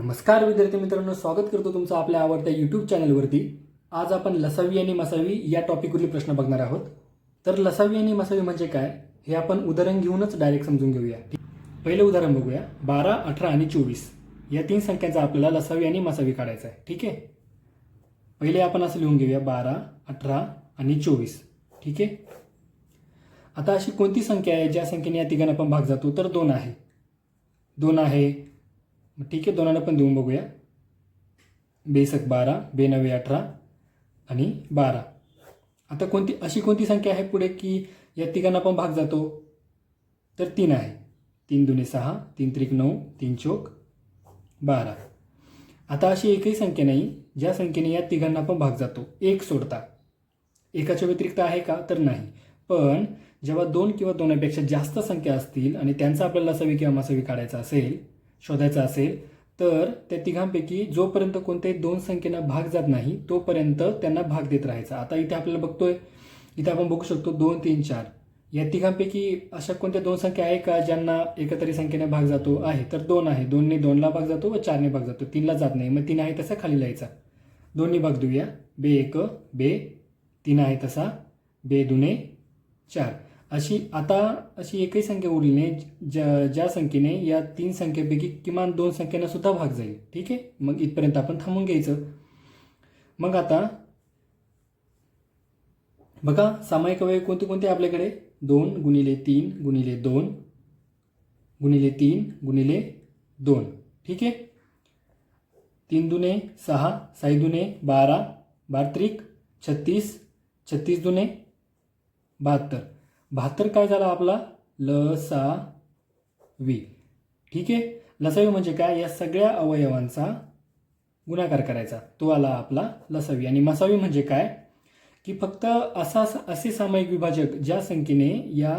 नमस्कार विद्यार्थी मित्रांनो, स्वागत करतो तुमचं आपल्या आवडत्या यूट्यूब चॅनलवरती। आज आपण लसावी आणि मसावी या टॉपिकवरले प्रश्न बघणार आहोत। तर लसावी आणि मसावी म्हणजे काय हे आपण उदाहरण घेऊनच डायरेक्ट समजून घेऊया। पहिलं उदाहरण बघूया। 12, 18 आणि 24 या तीन संख्यांचा आपल्याला लसावी आणि मसावी काढायचा आहे। ठीक आहे, पहिले आपण असं लिहून घेऊया 12, 18 आणि 24। ठीक आहे, आता अशी कोणती संख्या आहे ज्या संख्येने या तिघांना पण भाग जातो? तर 2 आहे। 2 आहे, ठीक आहे, दोनांना पण देऊन बघूया। बेसक 12, बेनवे 18 आणि 12। आता अशी कोणती संख्या आहे पुढे की या तिघांना पण भाग जातो? तर 3 आहे। 3 दुने 6, 3 त्रिक 9, 3 चौक 12। आता अशी एकही संख्या नाही ज्या संख्येने या तिघांना पण भाग जातो एक सोडता। एकाच्या व्यतिरिक्त आहे का? तर नाही। पण जेव्हा 2 किंवा 2पेक्षा जास्त संख्या असतील आणि त्यांचा आपल्याला लसावी किंवा मसावी काढायचा असेल, शोधायचा असेल, तर त्या तिघांपैकी जोपर्यंत कोणत्याही 2 संख्येना भाग जात नाही तोपर्यंत त्यांना भाग देत राहायचा। आता इथे आपल्याला बघतोय, इथे आपण बघू शकतो 2, 3, 4 या तिघांपैकी अशा कोणत्या 2 संख्या आहे का ज्यांना एकतरी संख्येने भाग जातो? आहे, तर 2 आहे। 2 ने 2 ला भाग जातो व 4 ने भाग जातो, 3 ला जात नाही। मग 3 आहे तसा खाली लिहायचा। 2 ने भाग देऊया, बे 1 बे, 3 आहे तसा बे दुने 4। अशी एकही संख्या उरली नाही ज्या संख्येने या 3 संख्येपैकी किमान 2 संख्यांना सुद्धा भाग जाईल। ठीक आहे, मग इथपर्यंत आपण थांबून घ्यायचं। मग आता बघा, सामायिक अवयव कोणते कोणते आपल्याकडे? 2 गुणिले 3 गुणिले 2 गुणिले 3 गुणिले 2। ठीक आहे, 3 दुने 6, 6 दुने 12, 12 त्रिक 36, 36 दुने 72। 72 काय झाला आपला? लसावी। ठीक आहे, लसावी म्हणजे काय? या सगळ्या अवयवांचा गुणाकार करायचा, तो आला आपला लसावी। आणि मसावी म्हणजे काय की फक्त असे सामायिक विभाजक ज्या संख्येने या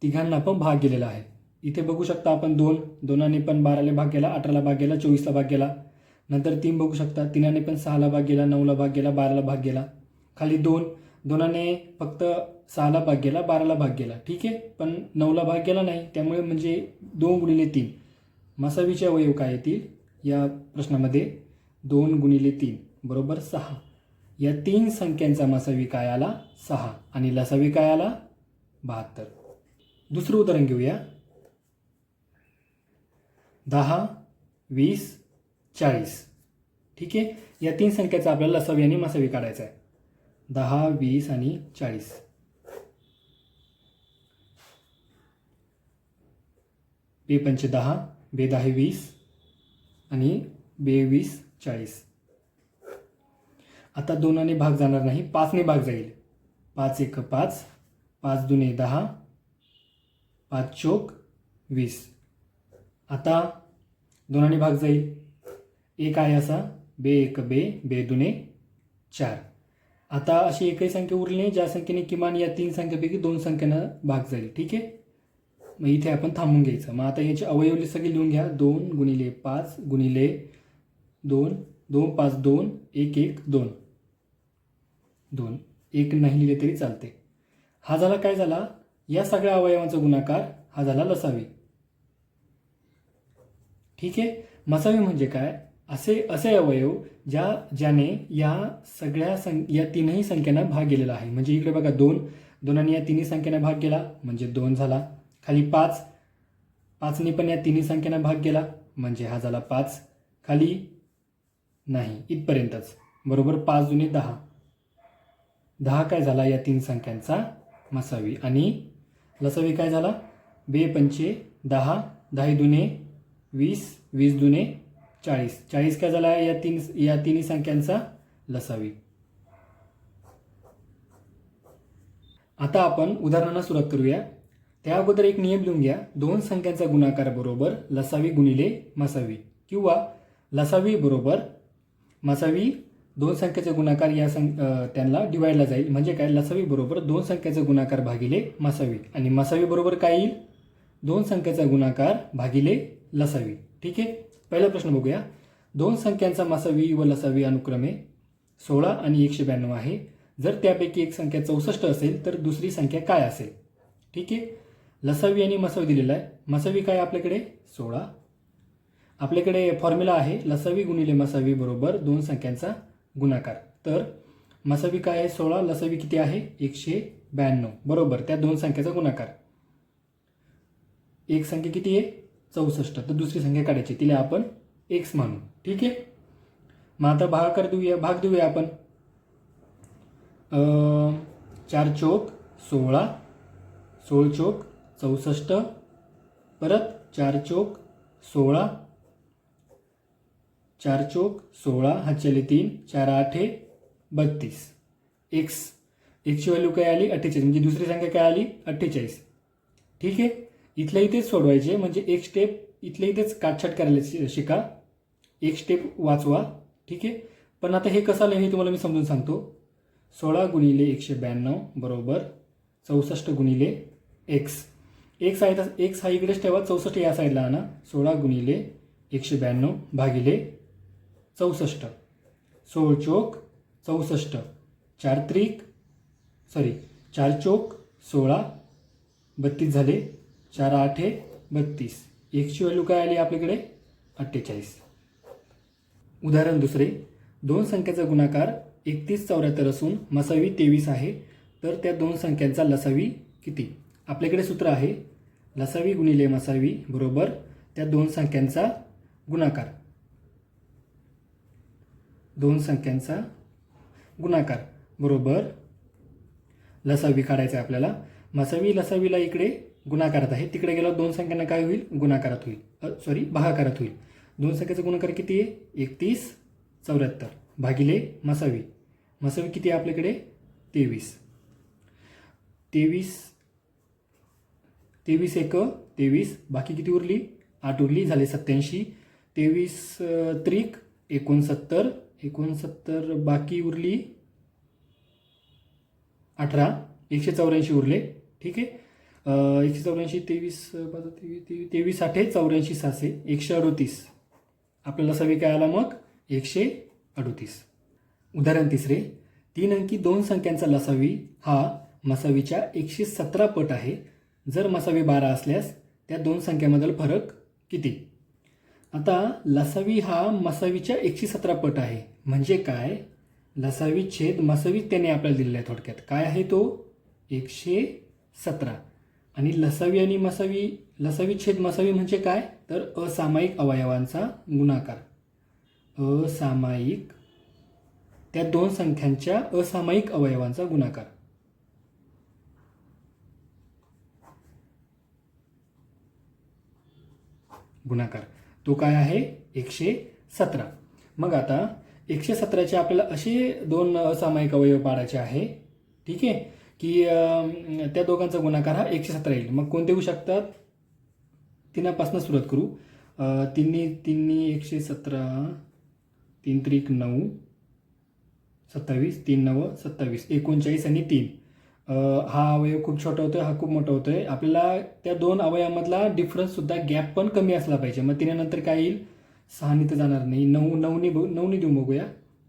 तिघांना पण भाग गेलेला आहे। इथे बघू शकता आपण 2, 2ने पण 12ला भाग गेला, 18ला भाग गेला, 24ला भाग गेला। नंतर 3 बघू शकता, 3ने पण 6ला भाग गेला, 9ला भाग गेला, 12ला भाग गेला। खाली 2, 2ने फक्त 6ला भाग गेला, 12ला भाग गेला। ठीक आहे, पण 9ला भाग गेला नाही, त्यामुळे म्हणजे 2 गुणिले 3 मसावीचे अवयव काय येतील या प्रश्नामध्ये? 2 गुणिले 3 बरोबर 6। या 3 संख्यांचा मसावी काय आला? 6 आणि लसावी काय आला? 72। दुसरं उदाहरण घेऊया। 10, 20, 40। ठीक आहे, या 3 संख्याचा आपल्याला लसावी आणि मसावी काढायचा आहे। 10, 20 आणि 40। बे 5 10, बे 10 20 आणि बे 20 40। आता 2ने भाग जाणार नाही, 5ने भाग जाईल। 5 1 5, 5 दुने 10, 5 चौक 20। आता 2ने भाग जाईल, 1 आहे असा, बे 1 बे, बे दुने 4। आता अशी एकही संख्या उरली नाही ज्या संख्येने किमान या 3 संख्येपैकी 2 संख्यांना भाग जाईल। ठीक आहे, मग इथे आपण थांबून घ्यायचं। मग आता याची अवयवली सगळी लिहून घ्या। 2 गुणिले 5 गुणिले 2, 2 5 2, 1 1 2, 2 1 नाही लिहिले तरी चालते। हा झाला काय झाला? या सगळ्या अवयवांचा गुणाकार, हा झाला लसावी। ठीक आहे, मसावी म्हणजे काय? असे अवयव ज्याने या सगळ्या या तीनही संख्यांना भाग गेलेला आहे। म्हणजे इकडे बघा 2, 2ने या तिन्ही संख्यांना भाग गेला म्हणजे 2 झाला। खाली 5, 5ने पण या तिन्ही संख्यांना भाग गेला म्हणजे हा झाला 5। खाली नाही, इथपर्यंतच बरोबर 5 दुने 10, 10 काय झाला? या 3 संख्यांचा मसावी। आणि लसावी काय झाला? बे 5 10, 10 दुने 20, 20 दुने 40, 40 काय झाला? या तिन्ही संख्यांचा लसावी। आता आपण उदाहरणांना सुरुवात करूया। त्या अगोदर एक नियम लिहून घ्या। 2 संख्यांचा गुणाकार बरोबर लसावी गुणिले मसावी, किंवा लसावी बरोबर मसावी 2 संख्येचा गुणाकार या त्यांना डिवाइडला जाईल। म्हणजे काय? लसावी बरोबर 2 संख्येचा गुणाकार भागिले मसावी, आणि मसावी बरोबर काय येईल? 2 संख्येचा गुणाकार भागिले लसावी। ठीक आहे, पहिला प्रश्न बघूया। 2 संख्यांचा मसावी व लसावी अनुक्रमे 16 आणि 192 आहे। जर त्यापैकी एक संख्या 64 असेल तर दुसरी संख्या काय असेल? ठीक आहे, लसावी आणि मसावी दिलेला आहे। मसावी काय आपल्याकडे? 16 आपल्याकडे फॉर्म्युला आहे लसावी गुणिले मसावी बरोबर दोन संख्यांचा गुणाकार. तर मसावी काय आहे 16, लसावी किती आहे 192 बरोबर त्या दोन संख्याचा गुणाकार. एक संख्या किती आहे 64, तर दुसरी संख्या काढायची तिला आपण x मानू. ठीक आहे. मग आता भागाकार देऊया, भाग देऊया आपण. 4 चोक 16, 16 चोक 64, परत 4 चोक 16, 4 चोक 16 हातच्याले 3, 4 8 32. एक्सची व्हॅल्यू काय आली 48, म्हणजे दुसरी संख्या काय आली 48. ठीक आहे. इथल्या इथेच सोडवायचे, म्हणजे एक स्टेप इथल्या इथेच काटछाट करायला शिका, एक स्टेप वाचवा. ठीक आहे. पण आता हे कसं आलं हे तुम्हाला मी समजून सांगतो. 16 गुणिले 192 बरोबर 64 गुणिले एक्स. एक्स आहे तर एक्स हा इकडेच ठेवा, 64 या साईडला आणा. 16 गुणिले 192 भागिले 64, 16 चोक 64, 4 चोक 16, 32 झाले, 4 8 32. एक्सची व्हॅल्यू काय आली आपल्याकडे 48. उदाहरण दुसरे, दोन संख्याचा गुणाकार 3174 असून मसावी 23 आहे, तर त्या दोन संख्यांचा लसावी किती? आपल्याकडे सूत्र आहे लसावी गुणिले मसावी बरोबर त्या दोन संख्यांचा गुणाकार. दोन संख्यांचा गुणाकार बरोबर लसावी काढायचा आहे आपल्याला. मसावी लसावीला इकडे गुणाकारात आहे, तिकडे गेल्यावर दोन संख्यांना काय होईल गुणाकारात होईल, भागाकारात होईल. दोन संख्येचा गुणाकार किती आहे 3174 भागिले मसावी. मसावी किती आहे आपल्याकडे 23. 23 एक 23, बाकी किती उरली 8 उरली, झाले 87. 23 त्रिक 69, बाकी उरली 18, 184 उरले. ठीक आहे. 184 23 8 84 600 138. आपल्याला सवी काय आला मग 138. उदाहरण तिसरे, 3 अंकी दोन संख्यांचा लसावी हा मसावीच्या 117 पट आहे. जर मसावी 12 असल्यास त्या दोन संख्यांमधील फरक किती? आता लसावी हा मसावीच्या 117 पट आहे म्हणजे काय, लसावी छेद मसावी त्याने आपल्याला दिलेला आहे. थोडक्यात काय आहे तो 117, आणि लसावी आणि मसावी, लसावी छेद मसावी म्हणजे काय तर असामायिक अवयवांचा गुणाकार. असामायिक, त्या दोन संख्यांच्या असामायिक अवयवांचा गुणाकार. तो काय आहे 117. मग आता 117चे आपल्याला असे दोन असामायिक अवयव पाडायचे आहे. ठीक आहे, की त्या दोघांचा गुणाकार हा 117 येईल. मग कोणते होऊ शकतात, तिनापासून सुरुवात करू. तिन्ही 117, 3 त्रिक 9, 27, 3 9 27, 39 आणि 3. हा अवयव खूप छोटा होतोय, हा खूप मोठा होतोय. आपल्याला त्या दोन अवयवांमधला डिफरन्स सुद्धा गॅप पण कमी असला पाहिजे. मग तिने काय येईल 6 तर जाणार नाही, 9 देऊन बघूया.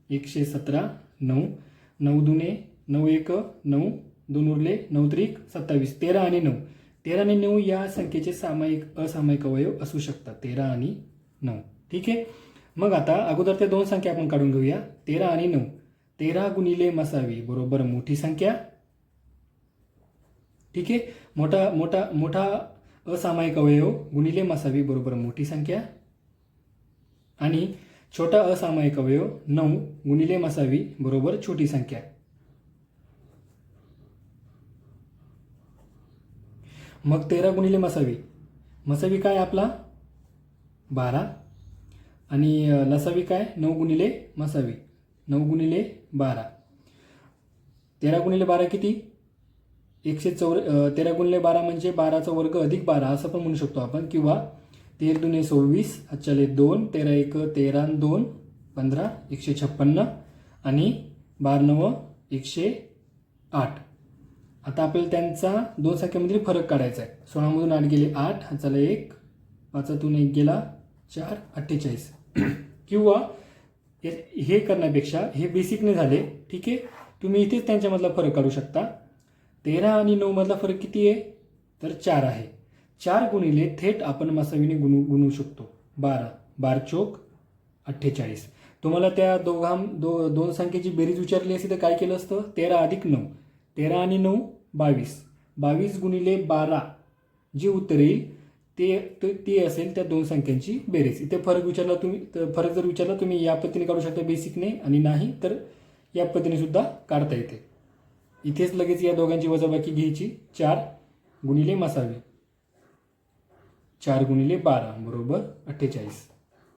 117 9, 9 दुने 9 1 9, 2 उरले 9 त्रिक 27, 13 आणि 9. 13 आणि 9 या संख्येचे सामायिक असामायिक अवयव असू शकतात, 13 आणि 9. ठीक आहे. मग आता अगोदर त्या दोन संख्या आपण काढून घेऊया, 13 आणि 9. 13 गुणिले मसावी बरोबर मोठी संख्या. ठीक आहे. मोठा असामायिक अवयव गुणिले मसावी बरोबर मोठी संख्या, आणि छोटा असामायिक अवयव 9 गुणिले मसावी बरोबर छोटी संख्या. मग 13 गुणिले मसावी काय आपला 12, आणि लसावी काय 9 गुणिले मसावी 9 गुणिले 12. 13 गुणिले 12 किती 13 गुणिले 12 म्हणजे 12चा वर्ग अधिक 12 असं पण म्हणू शकतो आपण, किंवा 13 दुने 26 हातच्याले 2, 13 1 13 2 15, 156, आणि 12 9 108. आता आपल्याला त्यांचा दोन संख्येमधील फरक काढायचा आहे. 16 मधून 8 गेले 8, हाताला 1, 5तून 1 गेला 4, 48. किंवा हे करण्यापेक्षा हे बेसिकने झाले. ठीक आहे, तुम्ही इथेच त्यांच्यामधला फरक काढू शकता. 13 आणि 9 मधला फरक किती आहे तर 4 आहे. 4 गुणिले थेट आपण मसावीने गुणू शकतो 12, बारचोक 48. तुम्हाला त्या दोन संख्येची बेरीज विचारली असती तर काय केलं असतं? 13 अधिक 9, 13 आणि 9 22, 22 गुणिले 12 जे उत्तर येईल ते असेल त्या दोन संख्यांची बेरीज. इथे फरक जर विचारला तुम्ही या पद्धतीने काढू शकता बेसिकने, आणि नाही तर या पद्धतीने सुद्धा काढता येते. इथेच लगेच या दोघांची वजाबाकी घ्यायची. 4 गुणिले मसावी 4 गुणिले 12 बरोबर 48.